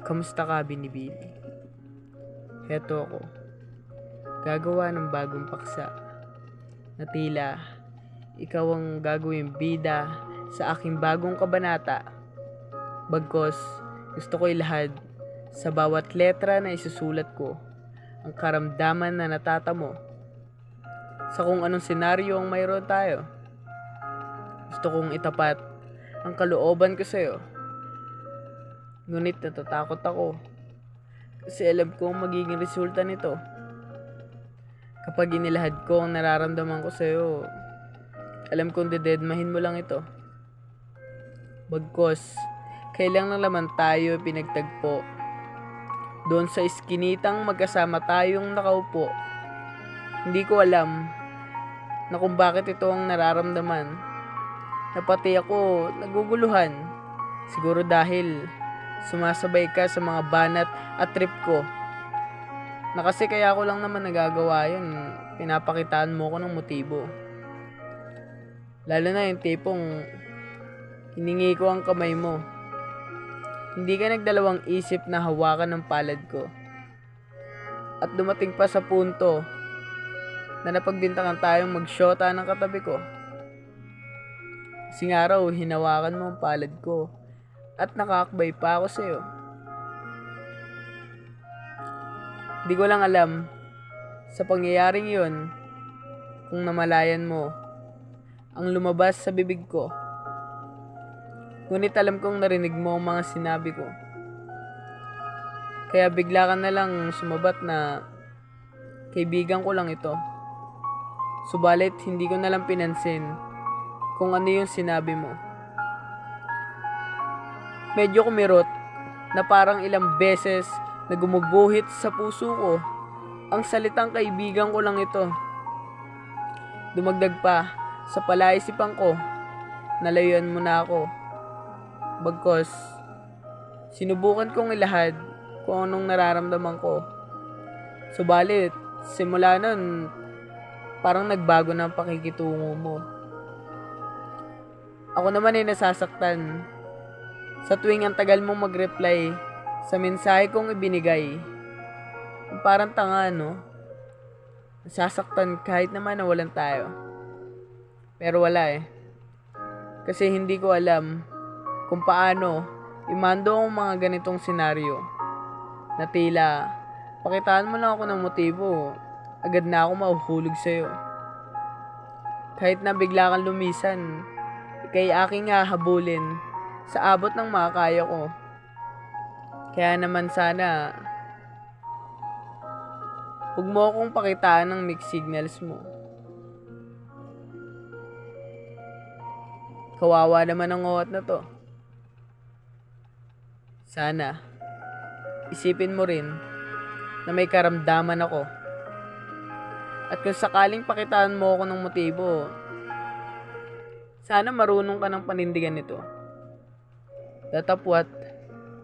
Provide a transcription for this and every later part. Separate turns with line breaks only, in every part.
Kamusta ka, Binibini? Heto ako, gagawa ng bagong paksa na tila ikaw ang gagawing bida sa aking bagong kabanata. Bagkos, gusto ko ilahad sa bawat letra na isusulat ko ang karamdaman na natatamo sa kung anong senaryo ang mayroon tayo. Gusto kong itapat ang kalooban ko sa'yo. Ngunit natatakot ako kasi alam ko ang magiging resulta nito. Kapag inilahad ko ang nararamdaman ko sa'yo, alam kong dededmahin mo lang ito. Bagkos, kailang lang naman tayo pinagtagpo. Doon sa iskinitang magkasama tayong nakaupo. Hindi ko alam na kung bakit ito ang nararamdaman. Na pati ako naguguluhan. Siguro dahil sumasabay ka sa mga banat at trip ko. Na kasi kaya ko lang naman nagagawa yun. Pinapakitaan mo ko ng motibo. Lalo na yung tipong hiningi ko ang kamay mo. Hindi ka nagdalawang isip na hawakan ng palad ko. At dumating pa sa punto na napagbintangan tayong magsyota ng katabi ko. Kasing araw, hinawakan mo ang palad ko at nakakbay pa ako sa'yo. Di ko lang alam sa pangyayaring yon kung namalayan mo ang lumabas sa bibig ko. Ngunit alam kong narinig mo ang mga sinabi ko. Kaya bigla ka na lang sumabat na kaibigan ko lang ito. Subalit hindi ko na lang pinansin kung ano yung sinabi mo. Medyo kumirot na parang ilang beses na gumuguhit sa puso ko ang salitang kaibigan ko lang ito. Dumagdag pa sa palaisipan ko na layuan mo na ako. Bagkos, sinubukan kong ilahad kung anong nararamdaman ko. Subalit, simula nun, parang nagbago na ang pakikitungo mo. Ako naman ay nasasaktan sa tuwing ang tagal mong mag-reply sa mensahe kong ibinigay. Parang tanga, no? Nasasaktan kahit naman nawalan tayo. Pero wala eh. Kasi hindi ko alam kung paano imando ang mga ganitong senaryo. Na tila, pakitaan mo lang ako ng motibo, agad na ako mahuhulog sa'yo. Kahit na bigla kang lumisan, ikay aking hahabulin sa abot ng makakaya ko. Kaya naman sana, huwag mo akong pakitaan ng mixed signals mo. Kawawa naman ang uwat na to. Sana, isipin mo rin na may karamdaman ako. At kung sakaling pakitaan mo ako ng motibo, sana marunong ka ng panindigan nito. Datapwat,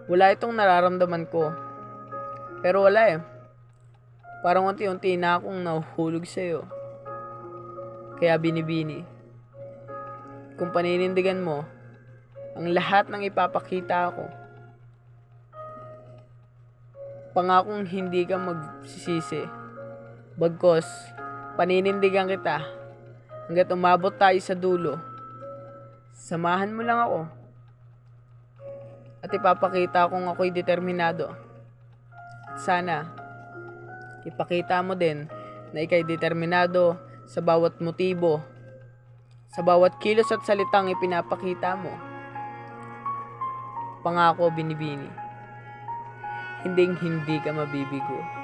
wala itong nararamdaman ko. Pero wala eh. Parang unti-unti na akong nahuhulog sa'yo. Kaya Binibini, kung paninindigan mo ang lahat ng ipapakita ako, pangakong hindi ka magsisisi. Bagkos, paninindigan kita hanggat umabot tayo sa dulo. Samahan mo lang ako. At ipapakita kong ako'y determinado. At sana, ipakita mo din na ika'y determinado sa bawat motibo, sa bawat kilos at salitang ipinapakita mo. Pangako, Binibini, hindi ka mabibigo.